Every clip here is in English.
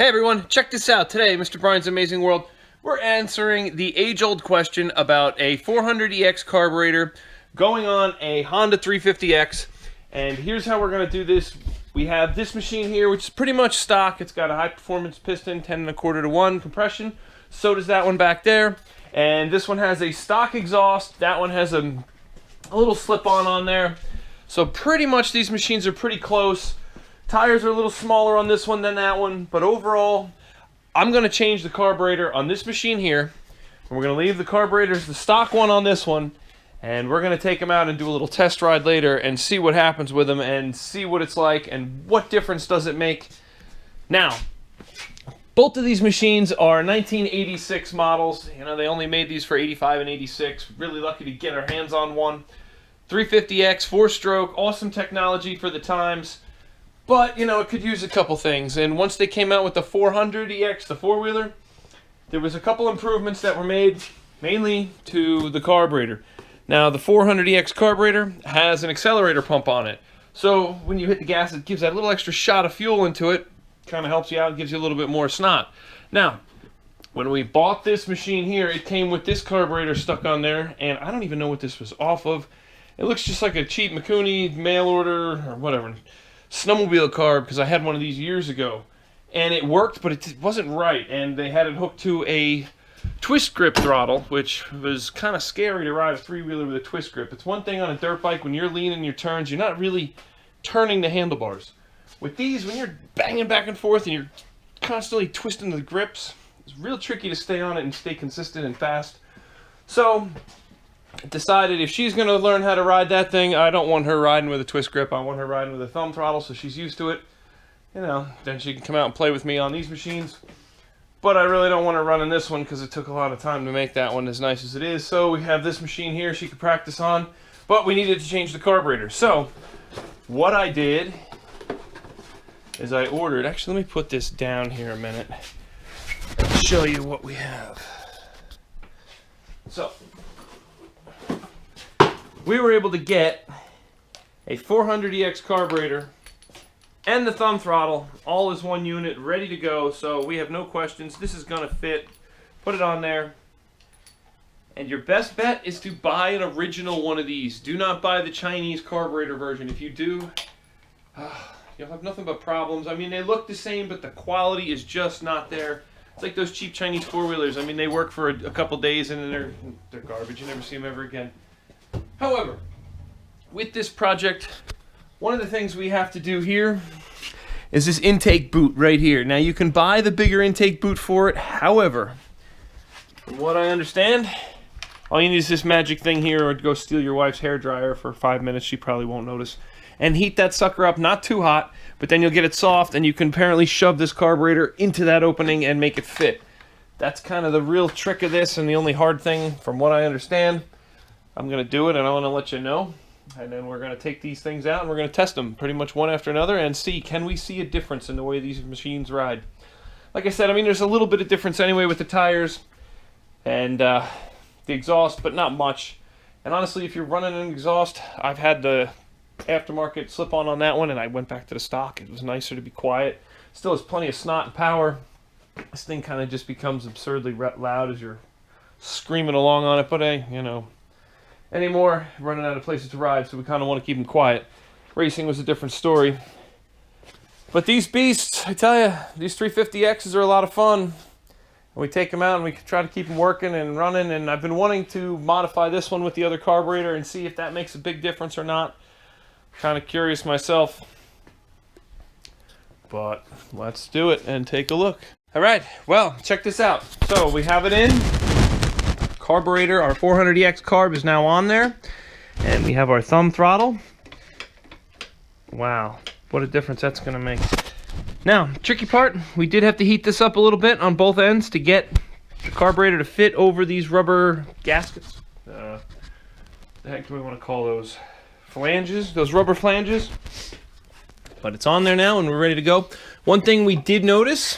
Hey everyone, check this out. Today, Mr. Brian's Amazing World, we're answering the age-old question about a 400EX carburetor going on a Honda 350X. And here's how we're going to do this. We have this machine here, which is pretty much stock. It's got a high-performance piston, 10 1/4 to 1 compression. So does that one back there. And this one has a stock exhaust. That one has a little slip-on on there. So pretty much these machines are pretty close. Tires are a little smaller on this one than that one, but overall, I'm going to change the carburetor on this machine here. And we're going to leave the carburetors, the stock one on this one, and we're going to take them out and do a little test ride later and see what happens with them and see what it's like and what difference does it make. Now, both of these machines are 1986 models. You know, they only made these for 85 and 86. Really lucky to get our hands on one. 350X, 4-stroke, awesome technology for the times. But, you know, it could use a couple things. And once they came out with the 400EX, the four-wheeler, there was a couple improvements that were made, mainly to the carburetor. Now, the 400EX carburetor has an accelerator pump on it. So, when you hit the gas, it gives that little extra shot of fuel into it. Kind of helps you out, gives you a little bit more snot. Now, when we bought this machine here, it came with this carburetor stuck on there. And I don't even know what this was off of. It looks just like a cheap Mikuni mail order or whatever. Snowmobile carb, because I had one of these years ago, and it worked, but it wasn't right, and they had it hooked to a twist grip throttle, which was kind of scary to ride a three-wheeler with a twist grip. It's one thing on a dirt bike, when you're leaning your turns, you're not really turning the handlebars. With these, when you're banging back and forth and you're constantly twisting the grips, it's real tricky to stay on it and stay consistent and fast. So decided if she's going to learn how to ride that thing, I don't want her riding with a twist grip. I want her riding with a thumb throttle so she's used to it. You know, then she can come out and play with me on these machines. But I really don't want her running this one because it took a lot of time to make that one as nice as it is. So we have this machine here she could practice on. But we needed to change the carburetor. So what I did is I ordered... Actually, let me put this down here a minute and show you what we have. So we were able to get a 400EX carburetor and the thumb throttle all as one unit, ready to go. So we have no questions. This is going to fit. Put it on there. And your best bet is to buy an original one of these. Do not buy the Chinese carburetor version. If you do, you'll have nothing but problems. I mean, they look the same, but the quality is just not there. It's like those cheap Chinese four-wheelers. I mean, they work for a couple days and then they're garbage. You never see them ever again. However, with this project, one of the things we have to do here is this intake boot right here. Now, you can buy the bigger intake boot for it. However, from what I understand, all you need is this magic thing here, or go steal your wife's hairdryer for 5 minutes. She probably won't notice. And heat that sucker up, not too hot, but then you'll get it soft, and you can apparently shove this carburetor into that opening and make it fit. That's kind of the real trick of this, and the only hard thing, from what I understand. I'm going to do it, and I want to let you know. And then we're going to take these things out, and we're going to test them pretty much one after another and see, can we see a difference in the way these machines ride? Like I said, I mean, there's a little bit of difference anyway with the tires and the exhaust, but not much. And honestly, if you're running an exhaust, I've had the aftermarket slip-on on that one, and I went back to the stock. It was nicer to be quiet. Still has plenty of snot and power. This thing kind of just becomes absurdly loud as you're screaming along on it, but hey, you know, anymore, running out of places to ride, so we kind of want to keep them quiet. Racing was a different story. But these beasts, I tell you, these 350Xs are a lot of fun. And we take them out and we try to keep them working and running, and I've been wanting to modify this one with the other carburetor and see if that makes a big difference or not. Kind of curious myself. But let's do it and take a look. Alright, well, check this out. So we have it in. Carburetor, our 400EX carb is now on there, and we have our thumb throttle. Wow, what a difference that's going to make. Now, tricky part, we did have to heat this up a little bit on both ends to get the carburetor to fit over these rubber gaskets. The heck do we want to call those? Flanges, those rubber flanges. But it's on there now, and we're ready to go. One thing we did notice,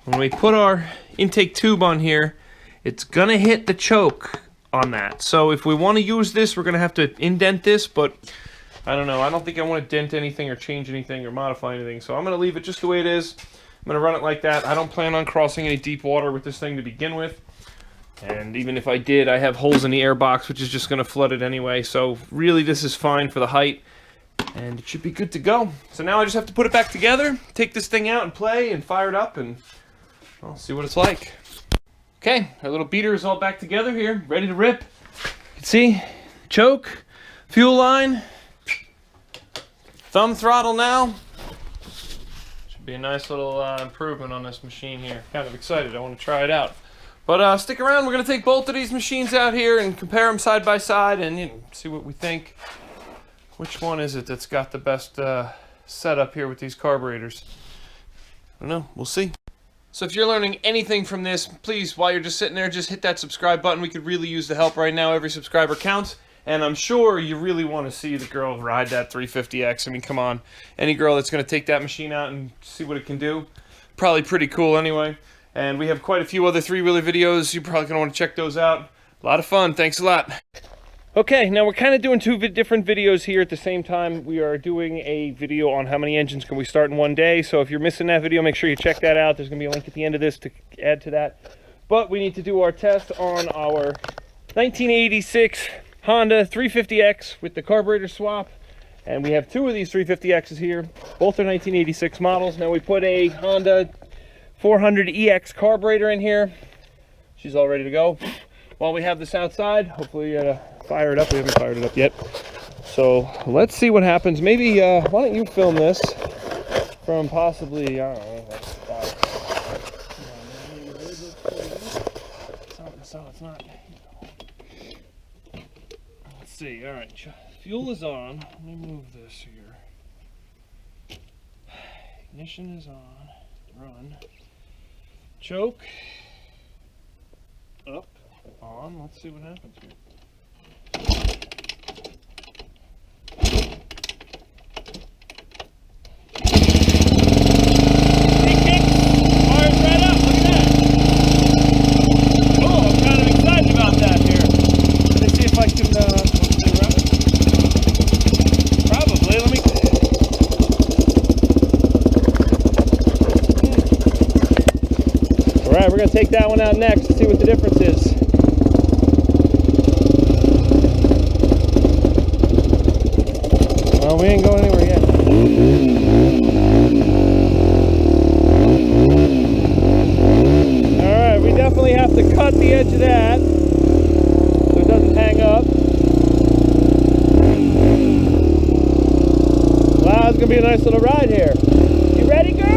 when we put our intake tube on here, it's going to hit the choke on that. So if we want to use this, we're going to have to indent this, but I don't know. I don't think I want to dent anything or change anything or modify anything. So I'm going to leave it just the way it is. I'm going to run it like that. I don't plan on crossing any deep water with this thing to begin with. And even if I did, I have holes in the air box, which is just going to flood it anyway. So really, this is fine for the height. And it should be good to go. So now I just have to put it back together, take this thing out and play and fire it up, and I'll see what it's like. Okay, our little beater is all back together here, ready to rip. You can see, choke, fuel line, thumb throttle now. Should be a nice little improvement on this machine here. Kind of excited, I want to try it out. But stick around, we're going to take both of these machines out here and compare them side by side and see what we think. Which one is it that's got the best setup here with these carburetors? I don't know, we'll see. So if you're learning anything from this, please, while you're just sitting there, just hit that subscribe button. We could really use the help right now. Every subscriber counts. And I'm sure you really want to see the girl ride that 350X. I mean, come on. Any girl that's going to take that machine out and see what it can do, probably pretty cool anyway. And we have quite a few other three-wheeler videos. You're probably going to want to check those out. A lot of fun. Thanks a lot. Okay, now we're kind of doing two different videos here at the same time. We are doing a video on how many engines can we start in one day. So if you're missing that video, make sure you check that out. There's going to be a link at the end of this to add to that. But we need to do our test on our 1986 Honda 350X with the carburetor swap. And we have two of these 350Xs here. Both are 1986 models. Now we put a Honda 400EX carburetor in here. She's all ready to go. While we have this outside, hopefully fire it up. We haven't fired it up yet. So let's see what happens. Maybe, why don't you film this from possibly, I don't know, it's not. Let's see, all right, fuel is on. Let me move this here. Ignition is on, run. Choke, up, on. Let's see what happens here. We're going to take that one out next and see what the difference is. Well, we ain't going anywhere yet. Alright, we definitely have to cut the edge of that so it doesn't hang up. Wow, it's going to be a nice little ride here. You ready, girl?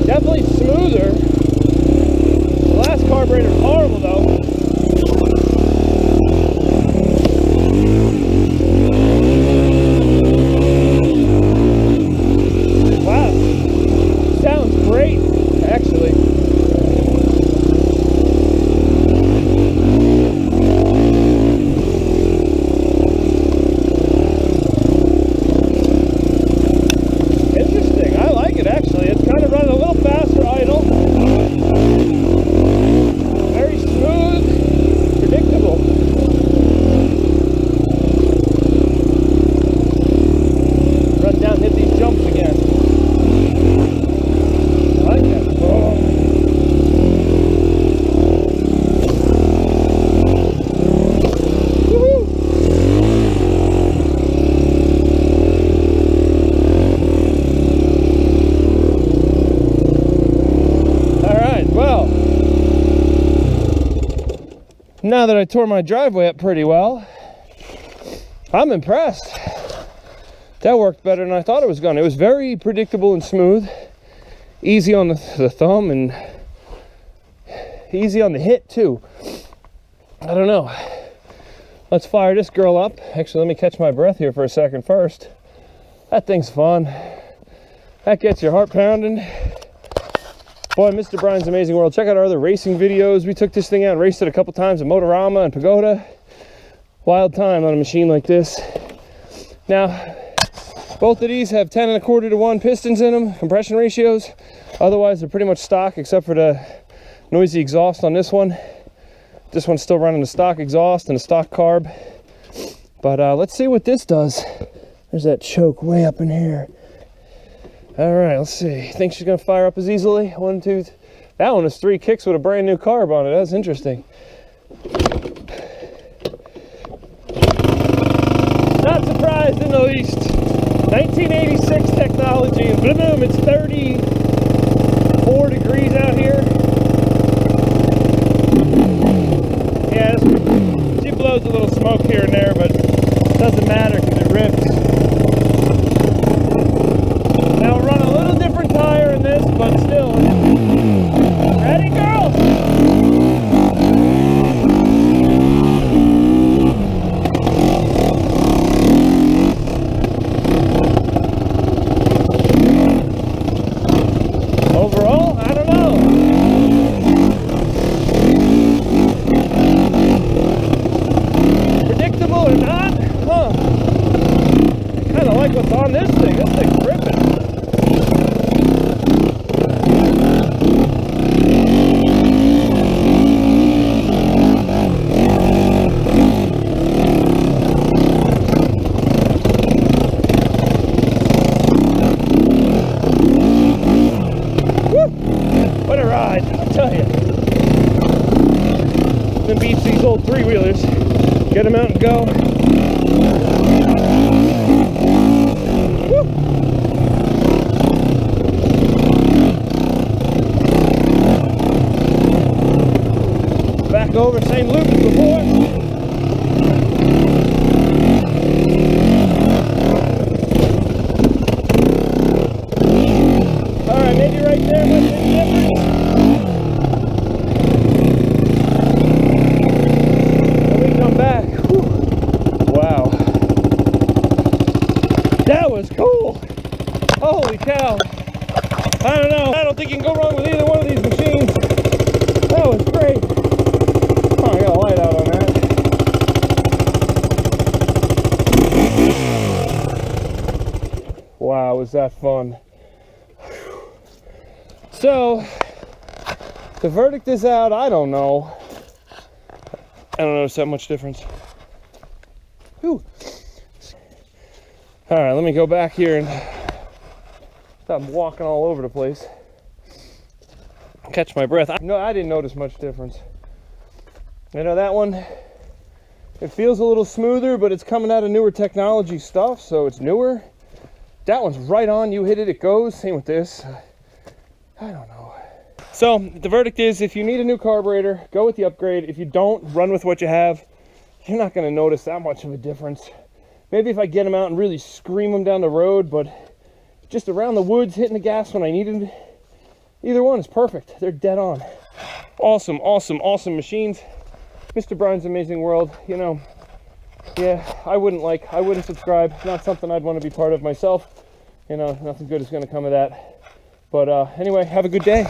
Definitely smoother. The last carburetor is horrible though. Wow, sounds great actually. Interesting, I like it actually. It's kind of running a little faster idle. Very smooth, predictable. Run down, hit these jumps again. I like that. Oh. Now that I tore my driveway up pretty well, I'm impressed. That worked better than I thought it was going to. It was very predictable and smooth. Easy on the thumb and easy on the hit too. I don't know. Let's fire this girl up. Actually, let me catch my breath here for a second first. That thing's fun. That gets your heart pounding. Boy, Mr. Brian's Amazing World. Check out our other racing videos. We took this thing out and raced it a couple times at Motorama and Pagoda. wild time on a machine like this. Now, both of these have 10 1/4 to 1 pistons in them, compression ratios. Otherwise, they're pretty much stock, except for the noisy exhaust on this one. This one's still running the stock exhaust and a stock carb. But let's see what this does. There's that choke way up in here. All right, let's see. Think she's gonna fire up as easily? 1, 2, that one is 3 kicks with a brand new carb on it. That's interesting. Not surprised in the least. 1986 technology, and boom, it's 34 degrees out here. Yeah, she blows a little smoke here and there, but it doesn't matter because it rips. Now we'll run a little different tire in this, but still. Ready, girls? Overall, I don't know. Predictable or not? Huh. I kind of like what's on this thing. This thing's ripping. What a ride, I'll tell you. Then beats these old 3-wheelers. Get them out and go. Woo. Back over, same loop as before. Alright, maybe right there might be different. When we come back, whew, wow. That was cool. Holy cow. I don't know. I don't think you can go wrong with either one of these machines. That was great. Oh, I got a light out on that. Wow, was that fun. So, the verdict is out. I don't know. I don't notice that much difference. Whew. All right, let me go back here and stop walking all over the place. Catch my breath. No, I didn't notice much difference. You know, that one, it feels a little smoother, but it's coming out of newer technology stuff, so it's newer. That one's right on. You hit it, it goes. Same with this. I don't know. So the verdict is, if you need a new carburetor, go with the upgrade. If you don't, run with what you have. You're not going to notice that much of a difference. Maybe if I get them out and really scream them down the road, but just around the woods, hitting the gas when I needed, either one is perfect. They're dead on. Awesome, awesome, awesome machines. Mr. Brian's Amazing World, you know, yeah, I wouldn't subscribe. Not something I'd want to be part of myself. You know, nothing good is going to come of that. But anyway, have a good day.